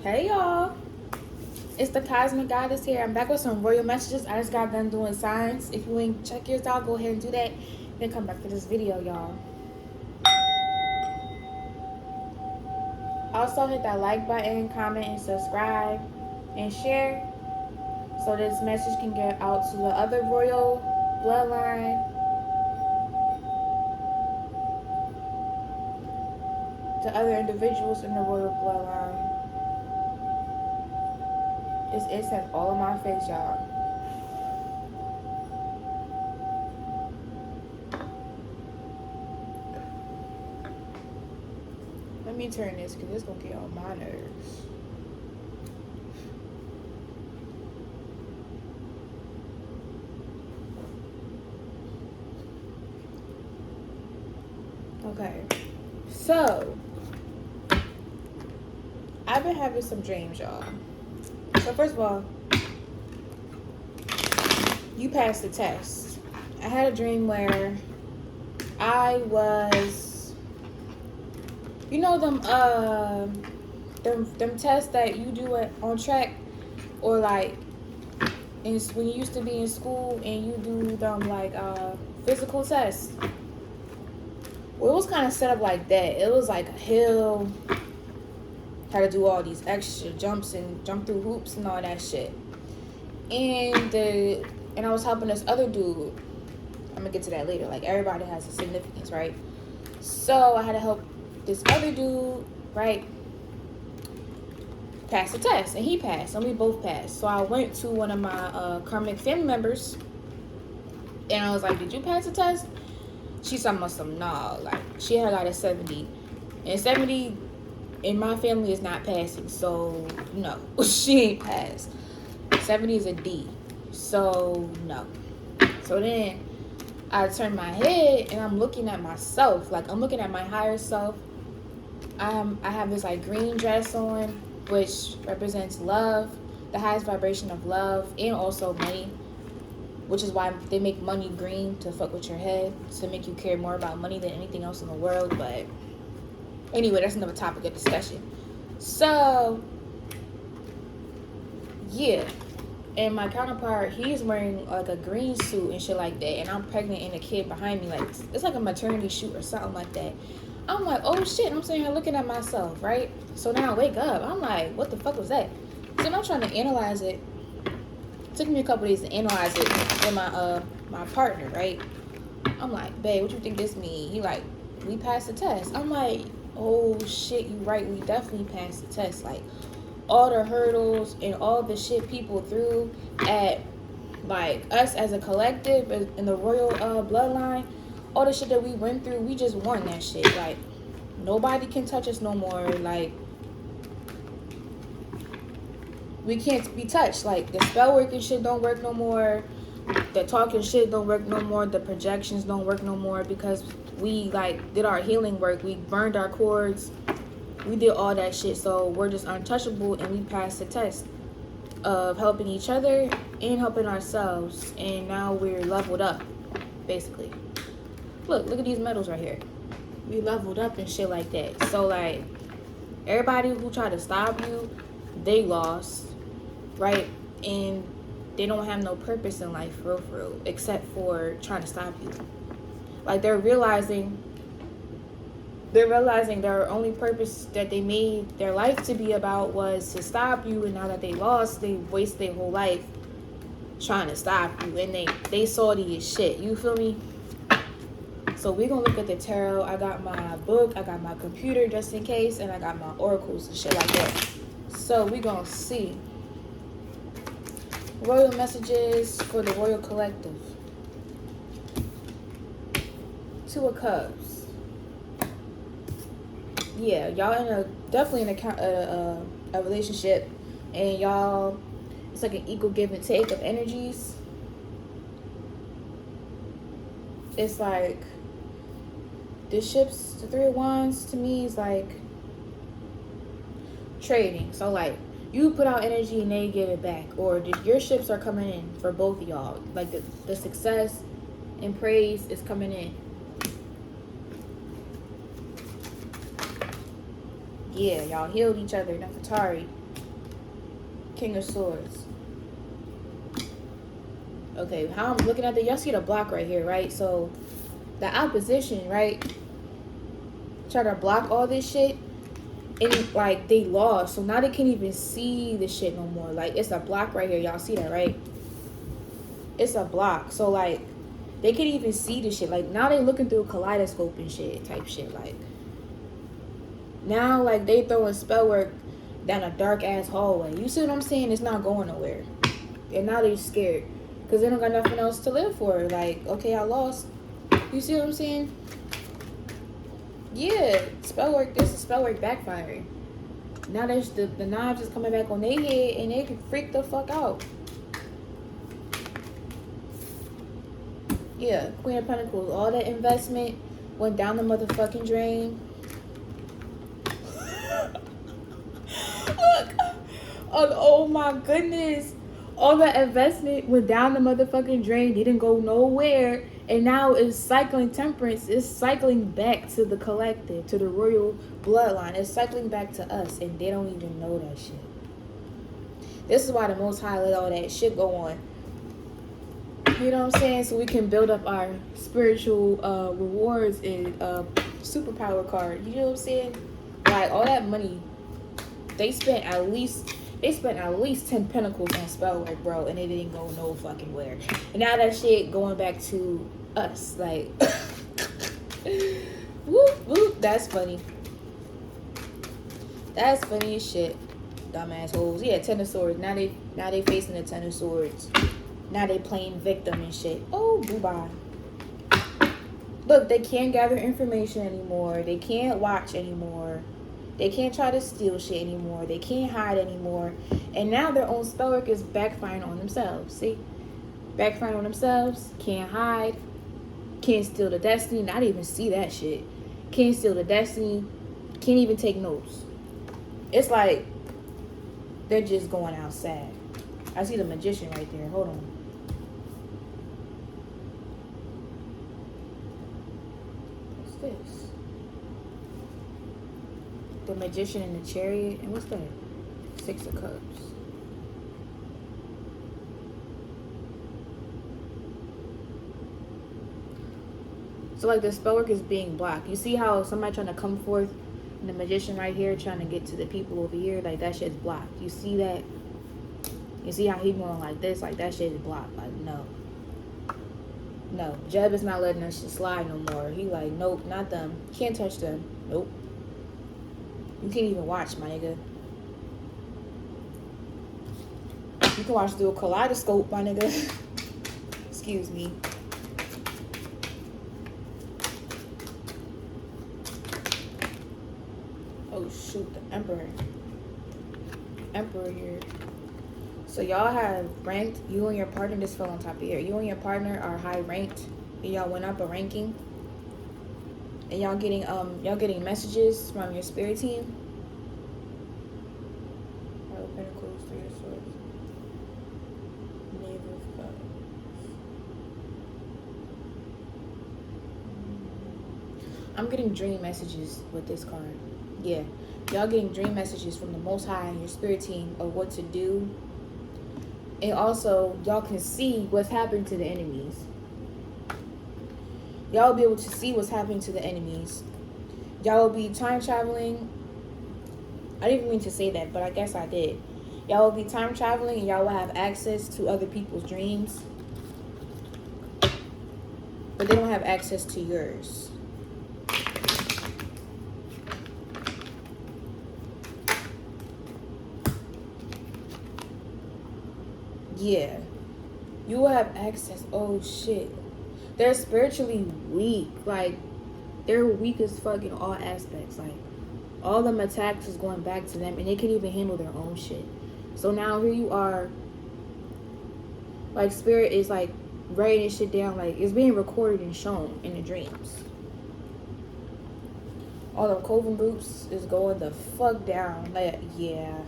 Hey y'all, it's the Cosmic Goddess here. I'm back with some royal messages. I just got done doing signs. If you ain't check yours out, go ahead and do that. Then come back to this video, y'all. Also hit that like button, comment, and subscribe, and share, so this message can get out to the other royal bloodline, to other individuals in the royal bloodline. It's incense all in my face, y'all. Let me turn this because it's going to get on my nerves. Okay, so I've been having some dreams, y'all. So first of all, you passed the test. I had a dream where I was, you know them tests that you do on track, or like when you used to be in school and you do them like physical tests. Well, it was kind of set up like that. It was like a hill, had to do all these extra jumps and jump through hoops and all that shit. And I was helping this other dude. I'm gonna get to that later. Like, everybody has a significance, right? So I had to help this other dude, right, pass the test, and he passed, and we both passed. So I went to one of my karmic family members, and I was like, "Did you pass the test?" She said, "Nah." Like, she had got a 70, and 70 in my family is not passing, so no, she ain't passed. 70 is a D, so no. So then I turned my head and I'm looking at myself, like I'm looking at my higher self. I have this like green dress on, which represents love, the highest vibration of love, and also money, which is why they make money green, to fuck with your head, to make you care more about money than anything else in the world. But anyway, that's another topic of discussion. So yeah, and my counterpart, he's wearing like a green suit and shit like that, and I'm pregnant and a kid behind me, like it's like a maternity shoot or something like that. I'm like, oh shit, I'm sitting here looking at myself, right? So now I wake up, I'm like, what the fuck was that? So now I'm trying to analyze it. It took me a couple days to analyze it with my partner, right? I'm like, babe, what you think this mean? He like, we passed the test. I'm like, oh shit, you right, we definitely passed the test. Like, all the hurdles and all the shit people threw at like us as a collective in the royal bloodline, all the shit that we went through, we just won that shit. Like, nobody can touch us no more. Like, we can't be touched. Like, the spell working shit don't work no more, the talking shit don't work no more, the projections don't work no more, because we like did our healing work, we burned our cords, we did all that shit. So we're just untouchable, and we passed the test of helping each other and helping ourselves, and now we're leveled up, basically. Look at these medals right here. We leveled up and shit like that. So like, everybody who tried to stop you, they lost, right? And they don't have no purpose in life, for real, except for trying to stop you. Like, they're realizing their only purpose that they made their life to be about was to stop you, and now that they lost, they waste their whole life trying to stop you, and they salty as shit. You feel me? So we're gonna look at the tarot. I got my book, I got my computer just in case, and I got my oracles and shit like that. So we're gonna see royal messages for the royal collective. Two of Cups. Yeah, y'all definitely in a relationship, and y'all, it's like an equal give and take of energies. It's like the ships, the Three of Wands to me is like trading. So like, you put out energy and they give it back, or your ships are coming in for both of y'all. Like the success and praise is coming in. Yeah, y'all healed each other. Nefertari. King of Swords. Okay, how I'm looking at y'all see the block right here, right? So, the opposition, right? Try to block all this shit. And, like, they lost. So, now they can't even see the shit no more. Like, it's a block right here. Y'all see that, right? It's a block. So, like, they can't even see the shit. Like, now they looking through a kaleidoscope and shit. Type shit. Like, now, like, they throwing spell work down a dark-ass hallway. You see what I'm saying? It's not going nowhere. And now they're scared. Because they don't got nothing else to live for. Like, okay, I lost. You see what I'm saying? Yeah, spell work. This is spell work backfiring. Now there's the knives is coming back on their head and they can freak the fuck out. Yeah, Queen of Pentacles. All that investment went down the motherfucking drain. Look. Oh my goodness. All the investment went down the motherfucking drain. Didn't go nowhere. And now it's cycling temperance. It's cycling back to the collective, to the royal bloodline. It's cycling back to us. And they don't even know that shit. This is why the Most High let all that shit go on. You know what I'm saying? So we can build up our spiritual rewards and superpower card. You know what I'm saying? Like, all that money, they spent at least 10 pentacles on spell work, bro, and it didn't go no fucking where. And now that shit going back to us, like, whoop whoop. That's funny. That's funny as shit. Dumbass hoes. Yeah, Ten of Swords. Now they facing the Ten of Swords. Now they playing victim and shit. Oh, boo-bye. Look, they can't gather information anymore. They can't watch anymore. They can't try to steal shit anymore. They can't hide anymore. And now their own spell work is backfiring on themselves. See? Backfiring on themselves. Can't hide. Can't steal the destiny. Not even see that shit. Can't steal the destiny. Can't even take notes. It's like they're just going out sad. I see the Magician right there. Hold on. What's this? The Magician and the Chariot. And what's that? Six of Cups. So, like, the spell work is being blocked. You see how somebody trying to come forth and the Magician right here trying to get to the people over here? Like, that shit's blocked. You see that? You see how he going like this? Like, that shit is blocked. Like, no. No. Jeb is not letting that shit slide no more. He like, nope, not them. Can't touch them. Nope. You can't even watch, my nigga. You can watch through a kaleidoscope, my nigga. Excuse me. Oh, shoot. The Emperor. Emperor here. So y'all have ranked. You and your partner, this fell on top of here. You and your partner are high ranked. And y'all went up a ranking. And y'all getting messages from your spirit team. Five of Pentacles, Three of Swords. Knave of Cups. I'm getting dream messages with this card. Yeah. Y'all getting dream messages from the Most High and your spirit team of what to do. And also, y'all can see what's happening to the enemies. Y'all will be able to see what's happening to the enemies. Y'all will be time traveling. I didn't even mean to say that, but I guess I did. Y'all will be time traveling and y'all will have access to other people's dreams. But they don't have access to yours. Yeah. You will have access. Oh, shit. They're spiritually weak. Like, they're weak as fuck in all aspects. Like, all them attacks is going back to them. And they can't even handle their own shit. So now here you are. Like, spirit is, like, writing this shit down. Like, it's being recorded and shown in the dreams. All the coven groups is going the fuck down. Like, yeah.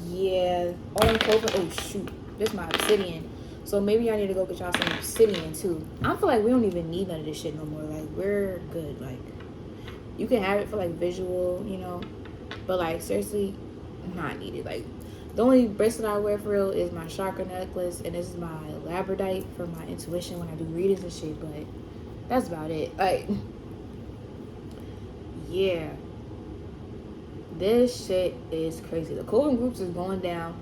Yeah. All the coven. Oh, shoot. This is my obsidian. So maybe y'all need to go get y'all some obsidian too. I feel like we don't even need none of this shit no more. Like, we're good. Like, you can have it for like visual, you know. But like seriously, not needed. Like the only bracelet I wear for real is my chakra necklace, and this is my labradorite for my intuition when I do readings and shit. But that's about it. Like, yeah, this shit is crazy. The Coven groups is going down.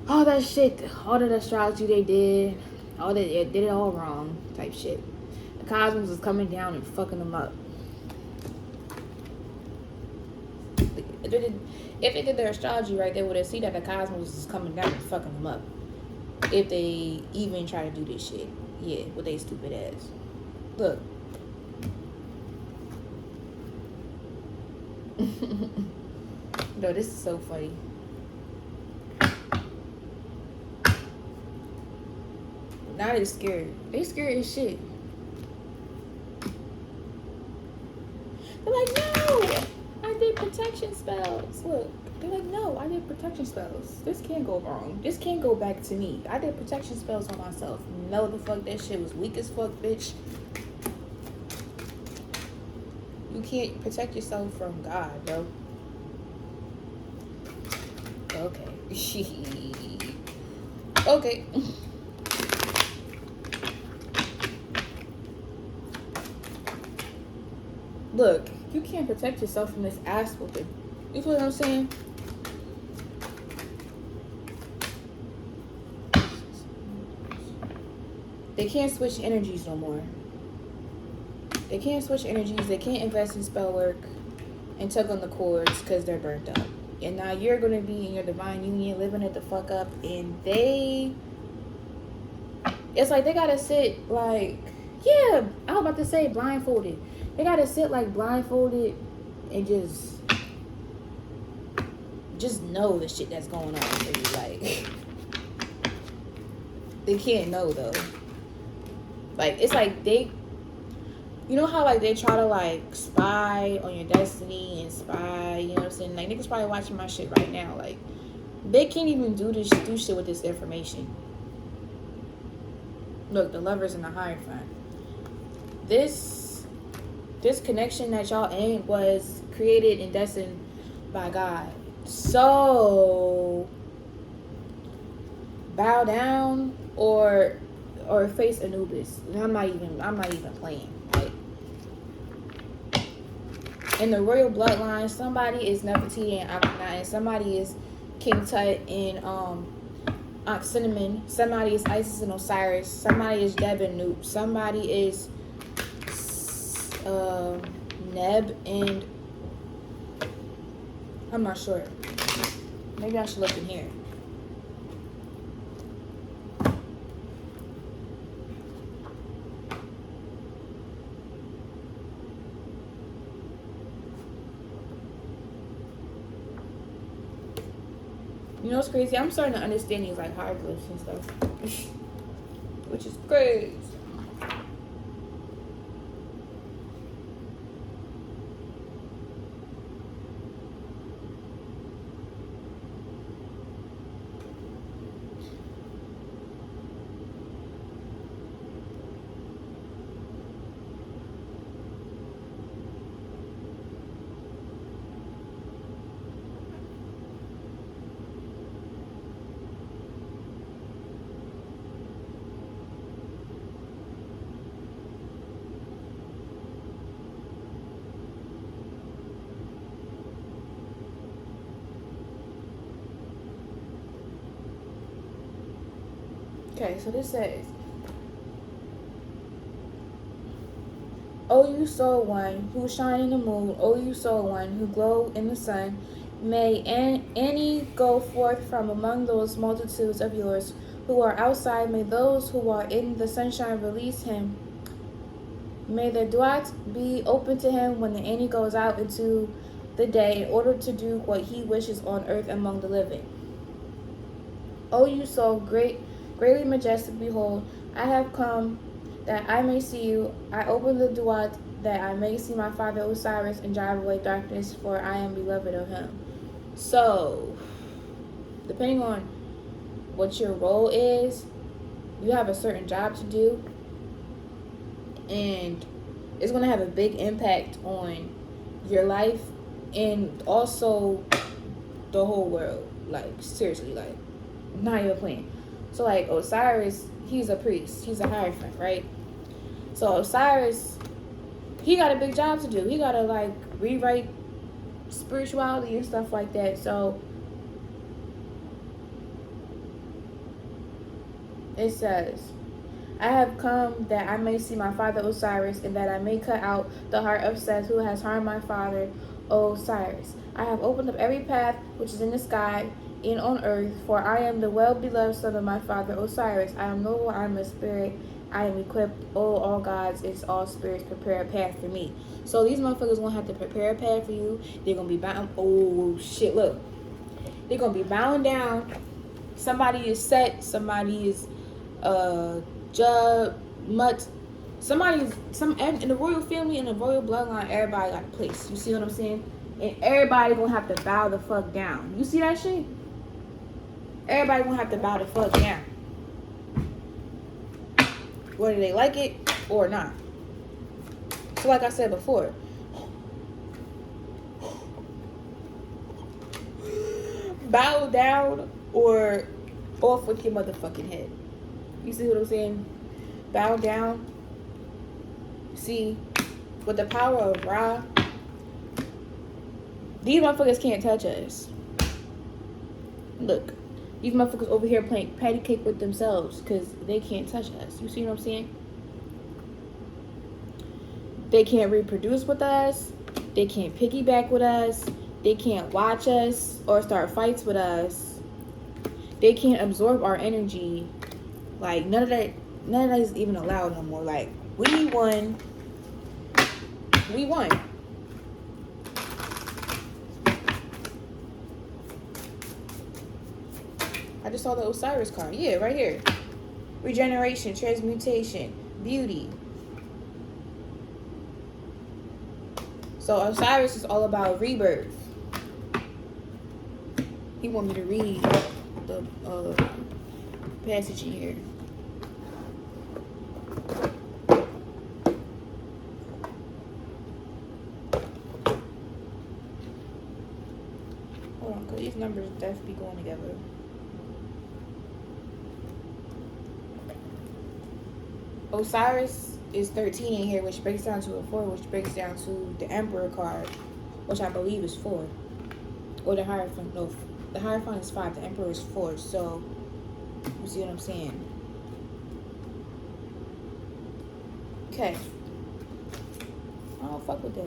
All that shit, all that astrology they did, all that it did it all wrong type shit. The cosmos is coming down and fucking them up. If they did their astrology right, they would have seen that the cosmos is coming down and fucking them up. If they even try to do this shit, yeah, with they stupid ass. Look. No, this is so funny. Now they scared. They scared as shit. They're like, no, I did protection spells. Look, they're like, no, I did protection spells. This can't go wrong. This can't go back to me. I did protection spells on myself. No, the fuck, that shit was weak as fuck, bitch. You can't protect yourself from God, bro. Okay. Okay. Look, you can't protect yourself from this ass whooping. You feel what I'm saying? They can't switch energies no more. They can't switch energies. They can't invest in spell work and tug on the cords because they're burnt up. And now you're going to be in your divine union, living it the fuck up. And it's like they got to sit like, yeah, I was about to say blindfolded. They got to sit like blindfolded and just know the shit that's going on for you. Like, they can't know though. Like, it's like you know how like they try to like spy on your destiny and spy, you know what I'm saying? Like, niggas probably watching my shit right now. Like, they can't even do shit with this information. Look, the Lovers and the Hierophant. This connection that y'all in was created and destined by God. So bow down or face Anubis. And I'm not even playing. Like, in the royal bloodline, somebody is Nefertiti and Akhenaten, somebody is King Tut and Ankh Cinnamon, somebody is Isis and Osiris, somebody is Deb and Noop, somebody is Neb and I'm not sure. Maybe I should look in here. You know what's crazy? I'm starting to understand these like hieroglyphs and stuff, which is crazy. Okay, so this says, O you soul one who shine in the moon, O you soul one who glow in the sun, may any go forth from among those multitudes of yours who are outside, may those who are in the sunshine release him. May the duat be open to him when the any goes out into the day in order to do what he wishes on earth among the living. O you soul greatly majestic, behold, I have come that I may see you. I open the duat that I may see my father Osiris and drive away darkness, for I am beloved of him. So, depending on what your role is, you have a certain job to do, and it's going to have a big impact on your life and also the whole world. Like, seriously, like, not even playing. So, like, Osiris, he's a priest. He's a hierophant, right? So, Osiris, he got a big job to do. He got to, like, rewrite spirituality and stuff like that. So, it says, I have come that I may see my father Osiris, and that I may cut out the heart of Seth, who has harmed my father Osiris. I have opened up every path which is in the sky and on earth, for I am the well-beloved son of my father Osiris. I am noble, I am a spirit, I am equipped. Oh, all gods, it's all spirits, prepare a path for me. So these motherfuckers gonna have to prepare a path for you. They're gonna be bound. Oh, shit, look. They're gonna be bound down. Somebody is set, somebody is somebody's in the royal family, in the royal bloodline, everybody got a place. You see what I'm saying? And everybody gonna have to bow the fuck down. You see that shit? Everybody gonna have to bow the fuck down, whether they like it or not. So like I said before, bow down or off with your motherfucking head. You see what I'm saying? Bow down. See, with the power of Ra, these motherfuckers can't touch us. Look, these motherfuckers over here playing patty cake with themselves because they can't touch us. You see what I'm saying? They can't reproduce with us. They can't piggyback with us. They can't watch us or start fights with us. They can't absorb our energy. Like, none of that is even allowed no more. Like, we won. We won. I just saw the Osiris card. Yeah, right here. Regeneration, transmutation, beauty. So Osiris is all about rebirth. He want me to read the passage in here. Hold on, because these numbers definitely going together. Osiris is 13 in here, which breaks down to a 4, which breaks down to the Emperor card, which I believe is 4. Or the Hierophant. No, the Hierophant is 5, the Emperor is 4. So, you see what I'm saying? Okay. I don't fuck with that.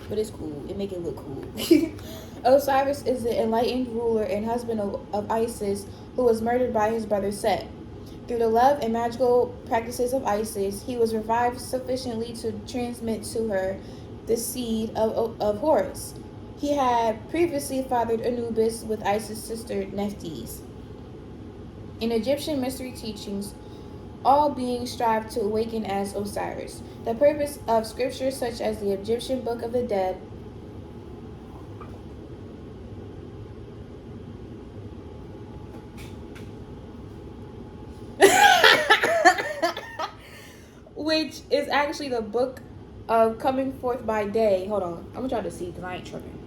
But it's cool. It make it look cool. Osiris is the enlightened ruler and husband of Isis, who was murdered by his brother Set. Through the love and magical practices of Isis, he was revived sufficiently to transmit to her the seed of Horus. He had previously fathered Anubis with Isis' sister Nephthys. In Egyptian mystery teachings, all beings strive to awaken as Osiris. The purpose of scriptures such as the Egyptian Book of the Dead which is actually the book of coming forth by day. Hold on. I'm gonna try to see because I ain't tripping.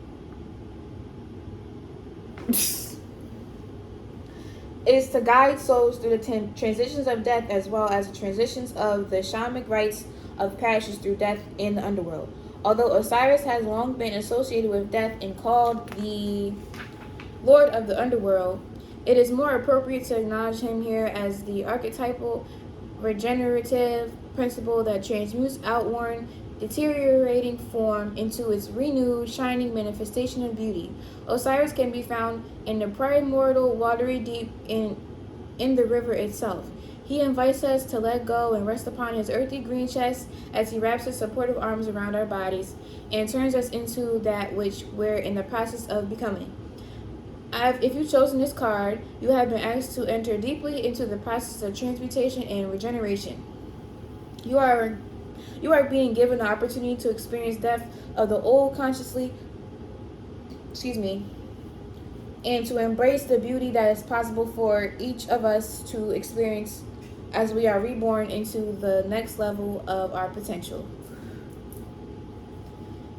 It is to guide souls through the transitions of death, as well as the transitions of the shamanic rites of passage through death in the underworld. Although Osiris has long been associated with death and called the Lord of the Underworld, it is more appropriate to acknowledge him here as the archetypal regenerative principle that transmutes outworn, deteriorating form into its renewed, shining manifestation of beauty. Osiris can be found in the primordial, watery deep in the river itself. He invites us to let go and rest upon his earthy green chest as he wraps his supportive arms around our bodies and turns us into that which we're in the process of becoming. If you've chosen this card, you have been asked to enter deeply into the process of transmutation and regeneration. You are being given the opportunity to experience death of the old consciously, and to embrace the beauty that is possible for each of us to experience as we are reborn into the next level of our potential.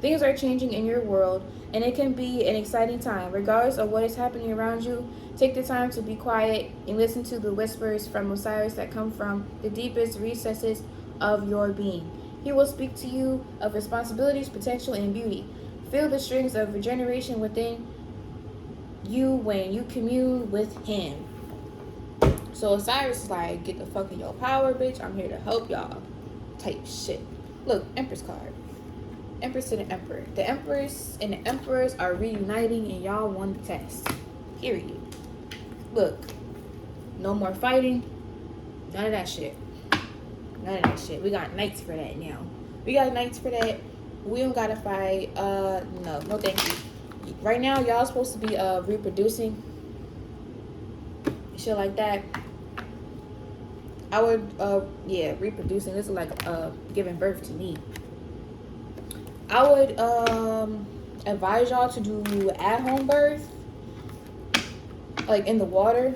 Things are changing in your world, and it can be an exciting time. Regardless of what is happening around you, take the time to be quiet and listen to the whispers from Osiris that come from the deepest recesses of your being. He will speak to you of responsibilities, potential, and beauty. Feel the strings of regeneration within you when you commune with him. So Osiris is like, get the fuck in your power, bitch. I'm here to help y'all. Type shit. Look, Empress card. Empress and the Emperor. The Empress and the Emperors are reuniting and y'all won the test. Period. Look. No more fighting. None of that shit. None of that shit. We got knights for that now. We got knights for that. We don't gotta fight. No thank you. Right now, y'all supposed to be reproducing. Shit like that. I would reproducing. This is like giving birth to me. I would advise y'all to do at-home birth, like in the water.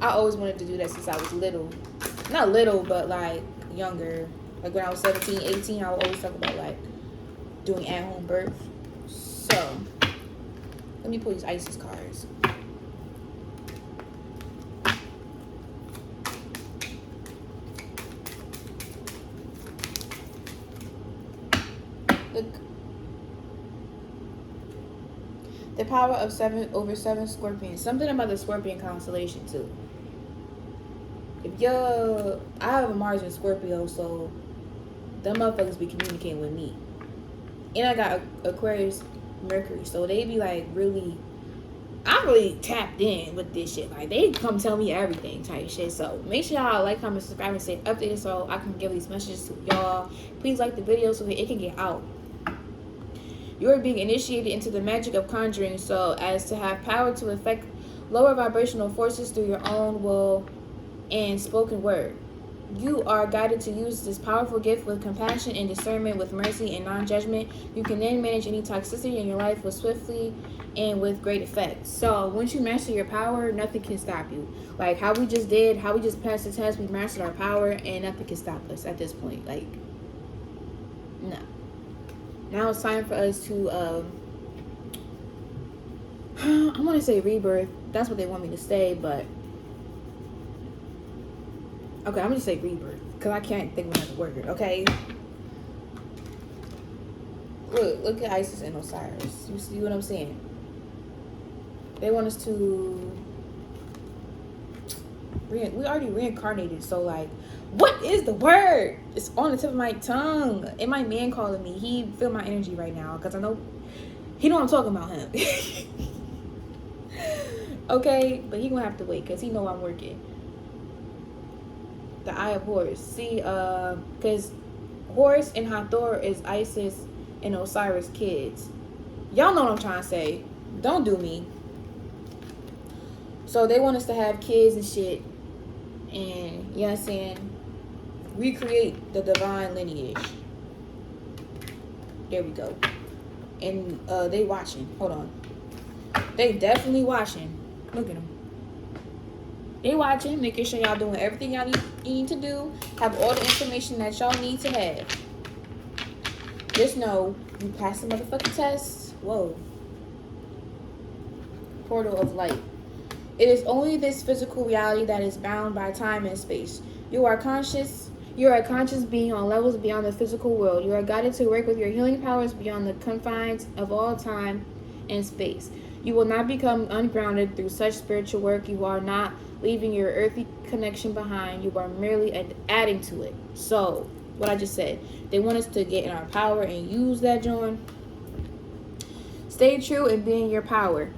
I always wanted to do that since I was little. Not little, but like younger. Like when I was 17, 18, I would always talk about like doing at-home birth. So, let me pull these ISIS cards. Look. The power of 7/7 Scorpions. Something about the Scorpion constellation too. I have a Mars in Scorpio, so them motherfuckers be communicating with me. And I got Aquarius Mercury, so they be like I'm really tapped in with this shit. Like they come tell me everything type shit. So make sure y'all like, comment, subscribe, and stay updated so I can give these messages to y'all. Please like the video so that it can get out. You are being initiated into the magic of conjuring so as to have power to affect lower vibrational forces through your own will and spoken word. You are guided to use this powerful gift with compassion and discernment, with mercy and non-judgment. You can then manage any toxicity in your life with swiftly and with great effect. So once you master your power, nothing can stop you. Like how we just passed the test, we mastered our power and nothing can stop us at this point. Like, no. Now it's time for us to, I want to say rebirth. That's what they want me to say, but okay, I'm going to say rebirth because I can't think of another word, okay? Look at Isis and Osiris. You see what I'm saying? They want us to, we already reincarnated, so like, what is the word? It's on the tip of my tongue. And my man calling me. He feel my energy right now because I know he know I'm talking about him. Okay, but he gonna have to wait because he know I'm working. The Eye of Horus. See, because Horus and Hathor is Isis and Osiris kids. Y'all know what I'm trying to say. Don't do me. So they want us to have kids and shit. And, you know what I'm saying? Recreate the divine lineage. There we go. And they watching. Hold on. They definitely watching. Look at them. They watching, making sure y'all doing everything y'all need to do. Have all the information that y'all need to have. Just know you passed the motherfucking test. Whoa. Portal of light. It is only this physical reality that is bound by time and space. You are conscious. You are a conscious being on levels beyond the physical world. You are guided to work with your healing powers beyond the confines of all time and space. You will not become ungrounded through such spiritual work. You are not leaving your earthly connection behind. You are merely adding to it. So, what I just said, they want us to get in our power and use that, John. Stay true in being your power.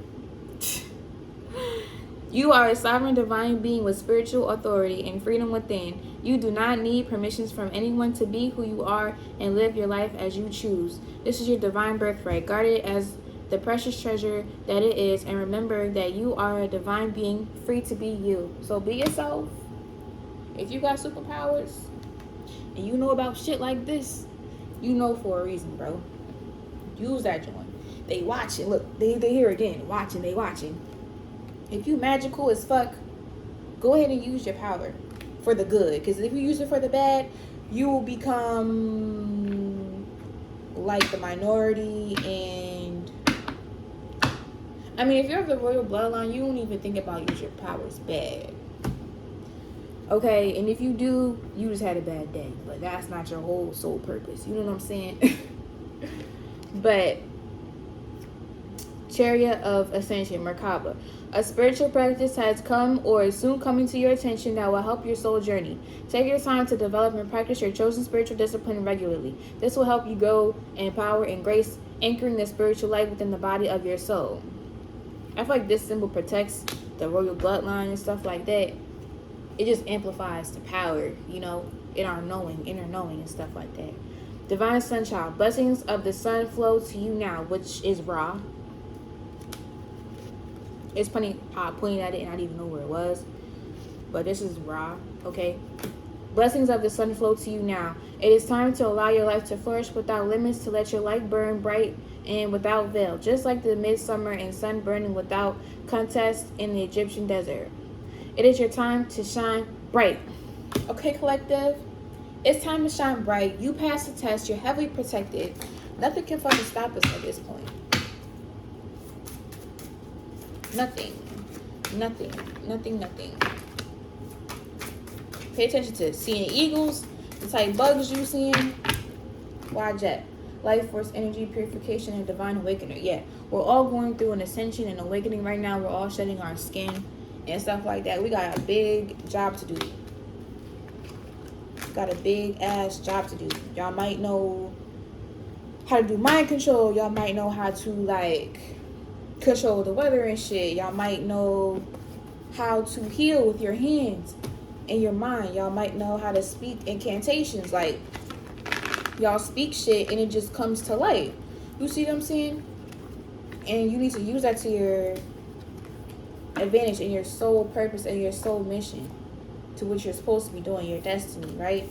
You are a sovereign divine being with spiritual authority and freedom within. You do not need permissions from anyone to be who you are and live your life as you choose. This is your divine birthright. Guard it as the precious treasure that it is, and remember that you are a divine being free to be you. So be yourself. If you got superpowers and you know about shit like this, you know for a reason, bro. Use that joint. They watching. Look, they here again. Watching, they watching. If you magical as fuck, go ahead and use your power for the good. Because if you use it for the bad, you will become like the minority. And I mean, if you're of the royal bloodline, you don't even think about use your powers bad. Okay, and if you do, you just had a bad day. But that's not your whole sole purpose. You know what I'm saying? But Chariot of Ascension, Merkaba. A spiritual practice has come or is soon coming to your attention that will help your soul journey. Take your time to develop and practice your chosen spiritual discipline regularly. This will help you grow in power and grace, anchoring the spiritual light within the body of your soul. I feel like this symbol protects the royal bloodline and stuff like that. It just amplifies the power, you know, in our knowing, inner knowing and stuff like that. Divine Sunchild. Blessings of the sun flow to you now, which is Ra. It's funny how I pointed at it and I didn't even know where it was. But this is Ra, okay? Blessings of the sun flow to you now. It is time to allow your life to flourish without limits, to let your light burn bright and without veil. Just like the midsummer and sun burning without contest in the Egyptian desert. It is your time to shine bright. Okay, collective? It's time to shine bright. You passed the test. You're heavily protected. Nothing can fucking stop us at this point. Nothing. Pay attention to seeing eagles, the type bugs you seeing. Why jet? Life force, energy, purification, and divine awakener. Yeah, we're all going through an ascension and awakening right now. We're all shedding our skin and stuff like that. We got a big job to do. Got a big ass job to do. Y'all might know how to do mind control. Y'all might know how to like control the weather and shit. Y'all might know how to heal with your hands and your mind. Y'all might know how to speak incantations. Like, y'all speak shit and it just comes to light. You see what I'm saying? And you need to use that to your advantage and your soul purpose and your soul mission, to what you're supposed to be doing, your destiny, right?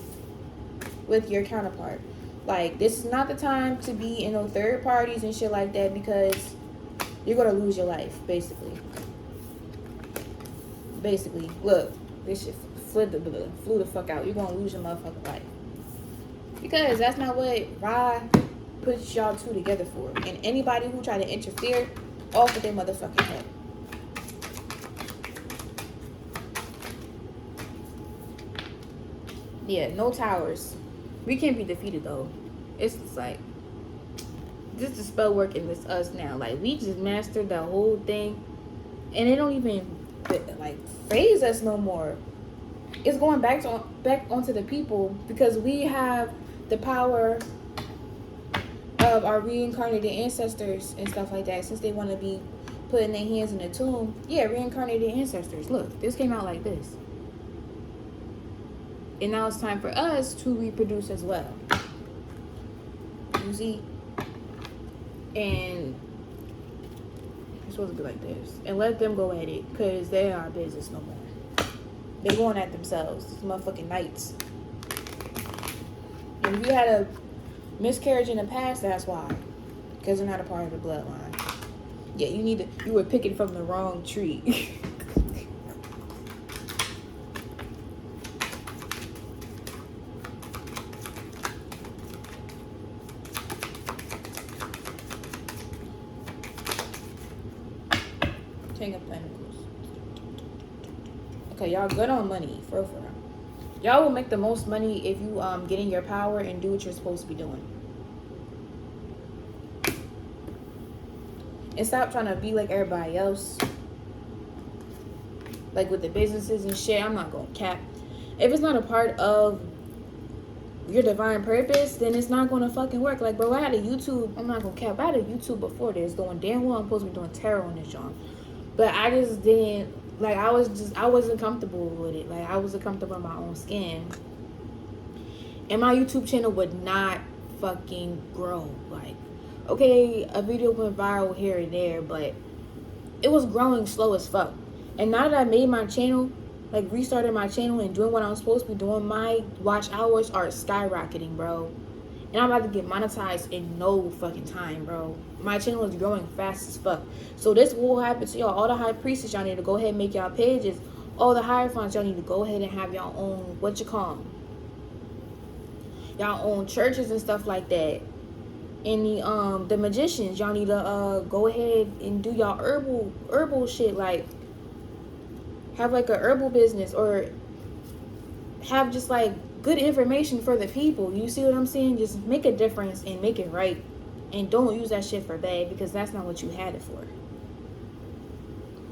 With your counterpart. Like, this is not the time to be in no third parties and shit like that, because you're gonna lose your life, basically. Look, this shit flew the fuck out. You're gonna lose your motherfucking life, because that's not what Ra puts y'all two together for. And anybody who try to interfere, off with their motherfucking head. Yeah, no towers. We can't be defeated though. It's just like, this is spell work and it's us now. Like, we just mastered the whole thing, and it don't even like phase us no more. It's going back onto the people, because we have the power of our reincarnated ancestors and stuff like that. Since they want to be putting their hands in the tomb, yeah, reincarnated ancestors. Look, this came out like this. And now it's time for us to reproduce as well. You see? And it's supposed to be like this. And let them go at it, because they are our business no more. They're going at themselves. These motherfucking knights. And if you had a miscarriage in the past, that's why. Because they're not a part of the bloodline. Yeah, you were picking from the wrong tree. King of Pentacles. Okay, y'all good on money, for real. Y'all will make the most money if you get in your power and do what you're supposed to be doing. And stop trying to be like everybody else. Like with the businesses and shit, I'm not gonna cap. If it's not a part of your divine purpose, then it's not gonna fucking work. Like, bro, I had a YouTube, I'm not gonna cap, I had a YouTube before this, doing damn well I'm supposed to be doing tarot on this genre. But I just didn't, like, I wasn't comfortable with it. Like, I wasn't comfortable in my own skin. And my YouTube channel would not fucking grow. Like, okay, a video went viral here and there, but it was growing slow as fuck. And now that I made my channel, like, restarted my channel and doing what I'm supposed to be doing, my watch hours are skyrocketing, bro. And I'm about to get monetized in no fucking time, bro. My channel is growing fast as fuck. So this will happen to y'all. All the high priestess, y'all need to go ahead and make y'all pages. All the hierophants, y'all need to go ahead and have y'all own, what you call them? Y'all own churches and stuff like that. And the magicians, y'all need to go ahead and do y'all herbal shit, like have like a herbal business, or have just like good information for the people. You see what I'm saying? Just make a difference and make it right, and don't use that shit for bad, because that's not what you had it for.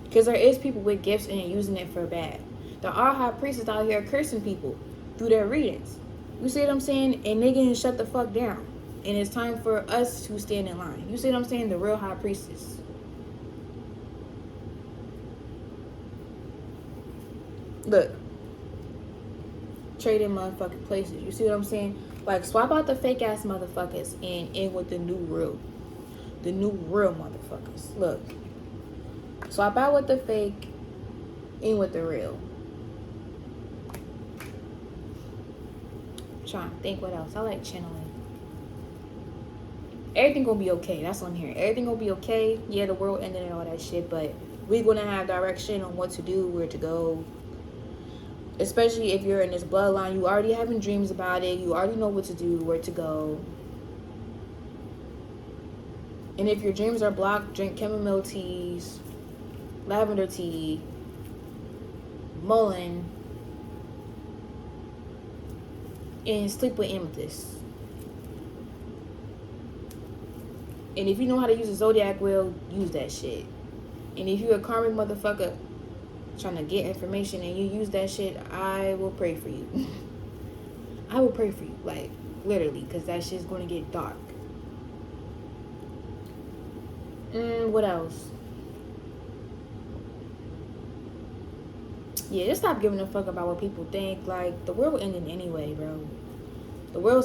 Because there is people with gifts and using it for bad. There are high priests out here cursing people through their readings. You see what I'm saying? And they getting shut the fuck down. And it's time for us to stand in line. You see what I'm saying? The real high priestess. Look. Trading motherfucking places. You see what I'm saying? Like, swap out the fake ass motherfuckers and in with the new real. The new real motherfuckers. Look. Swap out with the fake, in with the real. I'm trying to think what else. I like channeling. Everything gonna be okay. That's what I'm hearing. Everything gonna be okay. Yeah, the world ended and all that shit, but we're gonna have direction on what to do, where to go. Especially if you're in this bloodline, you already having dreams about it. You already know what to do, where to go. And if your dreams are blocked, drink chamomile teas, lavender tea, mullein, and sleep with amethyst. And if you know how to use a zodiac wheel, use that shit. And if you're a karmic motherfucker trying to get information and you use that shit, I will pray for you. I will pray for you, like, literally, because that shit's going to get dark. What else? Yeah, just stop giving a fuck about what people think. Like, the world ended anyway, bro. The world's